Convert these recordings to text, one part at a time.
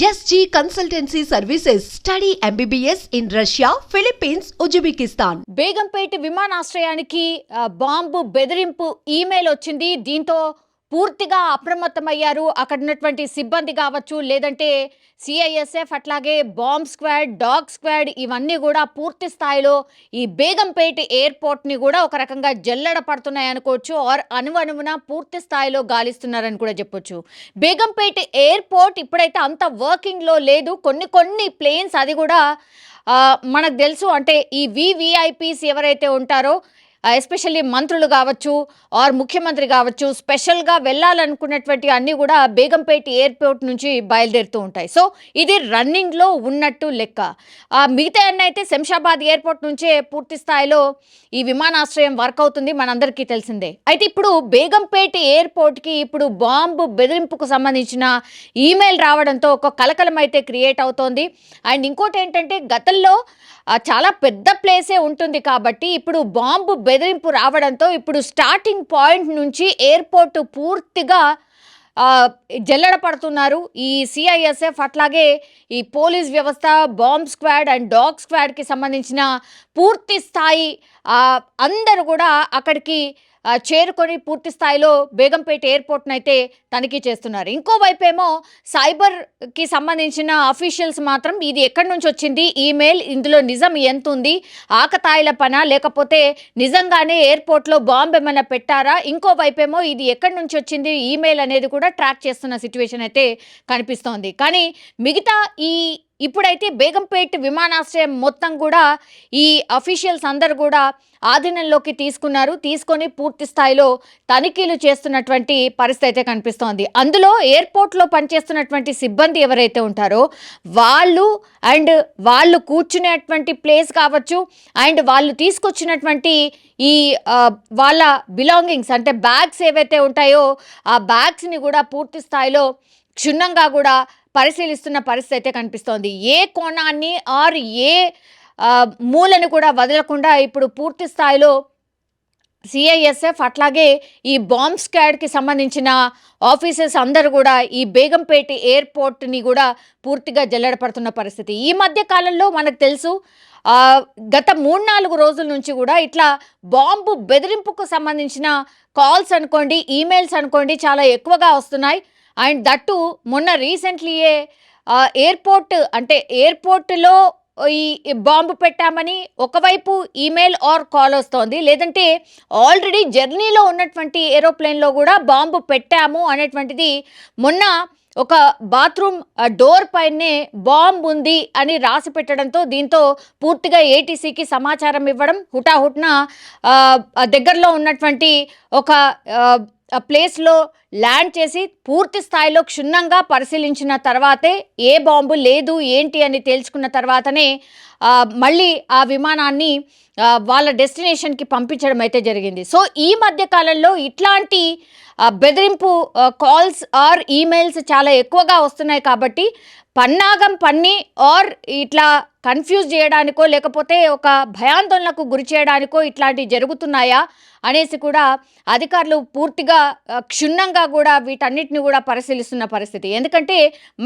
SG Consultancy Services. Study MBBS in Russia, Philippines, Uzbekistan. Begumpet విమానాశ్రయానికి bomb బెదిరింపు email వచ్చింది. దీంతో పూర్తిగా అప్రమత్తమయ్యారు అక్కడ ఉన్నటువంటి సిబ్బంది కావచ్చు, లేదంటే సిఐఎస్ఎఫ్, అట్లాగే బాంబ్ స్క్వాడ్, డాగ్ స్క్వాడ్, ఇవన్నీ కూడా పూర్తి స్థాయిలో ఈ బేగంపేట ఎయిర్పోర్ట్ని కూడా ఒక రకంగా జల్లెడ పడుతున్నాయి అనుకోవచ్చు. ఆర్ అనువనువున పూర్తి స్థాయిలో గాలిస్తున్నారని కూడా చెప్పొచ్చు. బేగంపేట ఎయిర్పోర్ట్ ఇప్పుడైతే అంత వర్కింగ్లో లేదు. కొన్ని ప్లేన్స్ అది కూడా మనకు తెలుసు, అంటే ఈ వివిఐపీస్ ఎవరైతే ఉంటారో, ఎస్పెషల్లీ మంత్రులు కావచ్చు ఆర్ ముఖ్యమంత్రి కావచ్చు, స్పెషల్గా వెళ్ళాలనుకున్నటువంటి అన్నీ కూడా బేగంపేట ఎయిర్పోర్ట్ నుంచి బయలుదేరుతూ ఉంటాయి. సో ఇది రన్నింగ్లో ఉన్నట్టు లెక్క. మిగతా అన్నీ అయితే శంషాబాద్ ఎయిర్పోర్ట్ నుంచే పూర్తి స్థాయిలో ఈ విమానాశ్రయం వర్క్ అవుతుంది, మనందరికీ తెలిసిందే. అయితే ఇప్పుడు బేగంపేట ఎయిర్పోర్ట్కి ఇప్పుడు బాంబు బెదిరింపుకు సంబంధించిన ఈమెయిల్ రావడంతో ఒక కలకలం అయితే క్రియేట్ అవుతోంది. అండ్ ఇంకోటి ఏంటంటే, గతంలో చాలా పెద్ద ప్లేసే ఉంటుంది కాబట్టి ఇప్పుడు బాంబు బెదిరింపు రావడంతో ఇప్పుడు స్టార్టింగ్ పాయింట్ నుంచి ఎయిర్పోర్ట్ పూర్తిగా జల్లెడ పడుతున్నారు. ఈ సిఐఎస్ఎఫ్, అట్లాగే ఈ పోలీస్ వ్యవస్థ, బాంబ్ స్క్వాడ్ అండ్ డాగ్ స్క్వాడ్కి సంబంధించిన పూర్తి స్థాయి అందరూ కూడా అక్కడికి చేరుకొని పూర్తి స్థాయిలో బేగంపేట ఎయిర్పోర్ట్ని అయితే తనిఖీ చేస్తున్నారు. ఇంకోవైపు ఏమో సైబర్కి సంబంధించిన అఫీషియల్స్ మాత్రం ఇది ఎక్కడి నుంచి వచ్చింది ఈమెయిల్, ఇందులో నిజం ఎంత ఉంది, ఆకతాయిల పనా లేకపోతే నిజంగానే ఎయిర్పోర్ట్లో బాంబు ఏమైనా పెట్టారా, ఇంకోవైపు ఏమో ఇది ఎక్కడి నుంచి వచ్చింది ఈమెయిల్ అనేది కూడా ట్రాక్ చేస్తున్న సిచ్యువేషన్ అయితే కనిపిస్తోంది. కానీ మిగతా ఇప్పుడైతే బేగంపేట విమానాశ్రయం మొత్తం కూడా ఈ అఫీషియల్స్ అందరూ కూడా ఆధీనంలోకి తీసుకొని పూర్తి స్థాయిలో తనిఖీలు చేస్తున్నటువంటి పరిస్థితి అయితే కనిపిస్తోంది. అందులో ఎయిర్పోర్ట్లో పనిచేస్తున్నటువంటి సిబ్బంది ఎవరైతే ఉంటారో వాళ్ళు కూర్చునేటువంటి ప్లేస్ కావచ్చు, అండ్ వాళ్ళు తీసుకొచ్చినటువంటి ఈ వాళ్ళ బిలాంగింగ్స్ అంటే బ్యాగ్స్ ఏవైతే ఉంటాయో ఆ బ్యాగ్స్ని కూడా పూర్తి స్థాయిలో క్షుణ్ణంగా కూడా పరిశీలిస్తున్న పరిస్థితి అయితే కనిపిస్తోంది. ఏ కోణాన్ని ఆర్ ఏ మూలను కూడా వదలకుండా ఇప్పుడు పూర్తి స్థాయిలో సిఐఎస్ఎఫ్, అట్లాగే ఈ బాంబ్ స్క్వాడ్కి సంబంధించిన ఆఫీసర్స్ అందరూ కూడా ఈ బేగంపేట ఎయిర్పోర్ట్ని కూడా పూర్తిగా జల్లెడపడుతున్న పరిస్థితి. ఈ మధ్య కాలంలో మనకు తెలుసు, గత 3-4 రోజుల నుంచి కూడా ఇట్లా బాంబు బెదిరింపుకు సంబంధించిన కాల్స్ అనుకోండి, ఈమెయిల్స్ అనుకోండి, చాలా ఎక్కువగా వస్తున్నాయి. అండ్ దట్టు మొన్న రీసెంట్లీయే ఎయిర్పోర్ట్లో ఈ బాంబు పెట్టామని ఒకవైపు ఈమెయిల్ ఆర్ కాల్ వస్తోంది, లేదంటే ఆల్రెడీ జర్నీలో ఉన్నటువంటి ఏరోప్లేన్లో కూడా బాంబు పెట్టాము అనేటువంటిది మొన్న ఒక బాత్రూమ్ డోర్ పైనే బాంబు ఉంది అని రాసి పెట్టడంతో దీంతో పూర్తిగా ఏటీసీకి సమాచారం ఇవ్వడం, హుటాహుట్న దగ్గరలో ఉన్నటువంటి ఒక ప్లేస్లో ల్యాండ్ చేసి పూర్తి స్థాయిలో క్షుణ్ణంగా పరిశీలించిన తర్వాతే ఏ బాంబు లేదు ఏంటి అని తేల్చుకున్న తర్వాతనే మళ్ళీ ఆ విమానాన్ని వాళ్ళ డెస్టినేషన్కి పంపించడం అయితే జరిగింది. సో ఈ మధ్య కాలంలో ఇట్లాంటి బెదిరింపు కాల్స్ ఆర్ ఈమెయిల్స్ చాలా ఎక్కువగా వస్తున్నాయి కాబట్టి పన్నాగం పన్ని ఆర్ ఇట్లా కన్ఫ్యూజ్ చేయడానికో లేకపోతే ఒక భయాందోళనకు గురి చేయడానికో ఇట్లాంటివి జరుగుతున్నాయా అనేసి కూడా అధికారులు పూర్తిగా క్షుణ్ణంగా కూడా వీటన్నిటిని కూడా పరిశీలిస్తున్న పరిస్థితి. ఎందుకంటే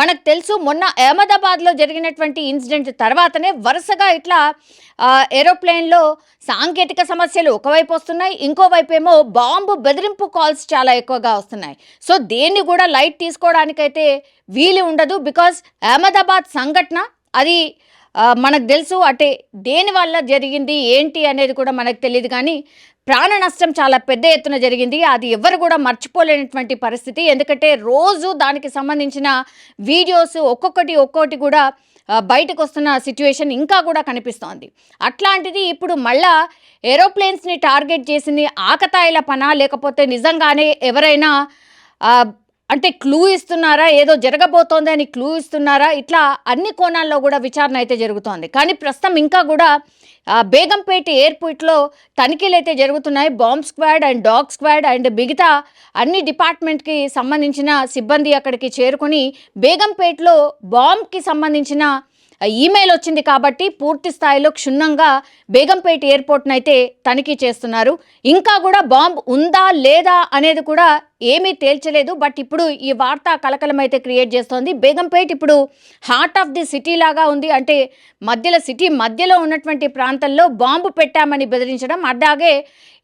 మనకు తెలుసు, మొన్న అహ్మదాబాద్లో జరిగినటువంటి ఇన్సిడెంట్ తర్వాతనే వరుసగా ఇట్లా ఏరోప్లేన్లో సాంకేతిక సమస్యలు ఒకవైపు వస్తున్నాయి, ఇంకోవైపు ఏమో బాంబు బెదిరింపు కాల్స్ చాలా ఎక్కువగా వస్తున్నాయి. సో దేన్ని కూడా లైట్ తీసుకోవడానికైతే వీలు ఉండదు. బికాజ్ అహ్మదాబాద్ సంఘటన అది మనకు తెలుసు, అంటే దేనివల్ల జరిగింది ఏంటి అనేది కూడా మనకు తెలియదు, కానీ ప్రాణ నష్టం చాలా పెద్ద ఎత్తున జరిగింది. అది ఎవరు కూడా మర్చిపోలేనటువంటి పరిస్థితి. ఎందుకంటే రోజు దానికి సంబంధించిన వీడియోస్ ఒక్కొక్కటి కూడా బయటకు వస్తున్న సిచ్యువేషన్ ఇంకా కూడా కనిపిస్తోంది. అట్లాంటిది ఇప్పుడు మళ్ళా ఏరోప్లేన్స్ని టార్గెట్ చేసింది ఆకతాయిల పనా లేకపోతే నిజంగానే ఎవరైనా అంటే క్లూ ఇస్తున్నారా, ఏదో జరగబోతోంది అని క్లూ ఇస్తున్నారా, ఇట్లా అన్ని కోణాల్లో కూడా విచారణ అయితే జరుగుతోంది. కానీ ప్రస్తుతం ఇంకా కూడా బేగంపేట ఎయిర్పోర్ట్లో తనిఖీలు అయితే జరుగుతున్నాయి. Bomb squad and dog squad and మిగతా అన్ని డిపార్ట్మెంట్కి సంబంధించిన సిబ్బంది అక్కడికి చేరుకొని బేగంపేటలో బాంబ్కి సంబంధించిన ఈమెయిల్ వచ్చింది కాబట్టి పూర్తి స్థాయిలో క్షుణ్ణంగా బేగంపేట ఎయిర్పోర్ట్ను అయితే తనిఖీ చేస్తున్నారు. ఇంకా కూడా బాంబ్ ఉందా లేదా అనేది కూడా ఏమీ తేల్చలేదు. బట్ ఇప్పుడు ఈ వార్త కలకలం అయితే క్రియేట్ చేస్తోంది. బేగంపేట ఇప్పుడు హార్ట్ ఆఫ్ ది సిటీ లాగా ఉంది. అంటే సిటీ మధ్యలో ఉన్నటువంటి ప్రాంతంలో బాంబు పెట్టామని బెదిరించడం, అలాగే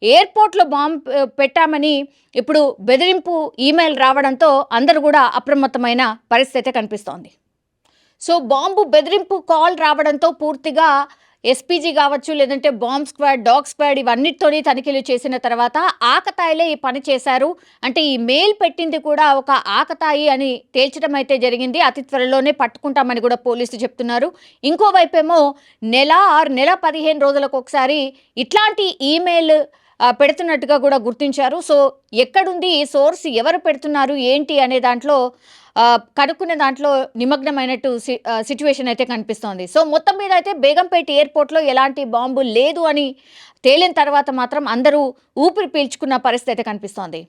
ఎయిర్పోర్ట్లో బాంబు పెట్టామని ఇప్పుడు బెదిరింపు ఈమెయిల్ రావడంతో అందరూ కూడా అప్రమత్తమైన పరిస్థితి కనిపిస్తోంది. సో బాంబు బెదిరింపు కాల్ రావడంతో పూర్తిగా ఎస్పీజీ కావచ్చు, లేదంటే బాంబ్ స్క్వాడ్, డాగ్ స్క్వాడ్ ఇవన్నిటితోని తనిఖీలు చేసిన తర్వాత ఆకతాయిలే ఈ పని చేశారు, అంటే ఈ మెయిల్ పెట్టింది కూడా ఒక ఆకతాయి అని తేల్చడం అయితే జరిగింది. అతి త్వరలోనే పట్టుకుంటామని కూడా పోలీసులు చెప్తున్నారు. ఇంకోవైపేమో నెల 15 రోజులకు ఒకసారి ఇట్లాంటి ఈమెయిల్ పెడుతున్నట్టుగా కూడా గుర్తించారు. సో ఎక్కడుంది ఈ సోర్స్, ఎవరు పెడుతున్నారు ఏంటి అనే దాంట్లో కనుక్కునే దాంట్లో నిమగ్నమైనట్టు సిచ్యువేషన్ అయితే కనిపిస్తోంది. సో మొత్తం మీద అయితే బేగంపేట ఎయిర్పోర్ట్లో ఎలాంటి బాంబు లేదు అని తేలిన తర్వాత మాత్రం అందరూ ఊపిరి పీల్చుకున్న పరిస్థితి అయితే కనిపిస్తోంది.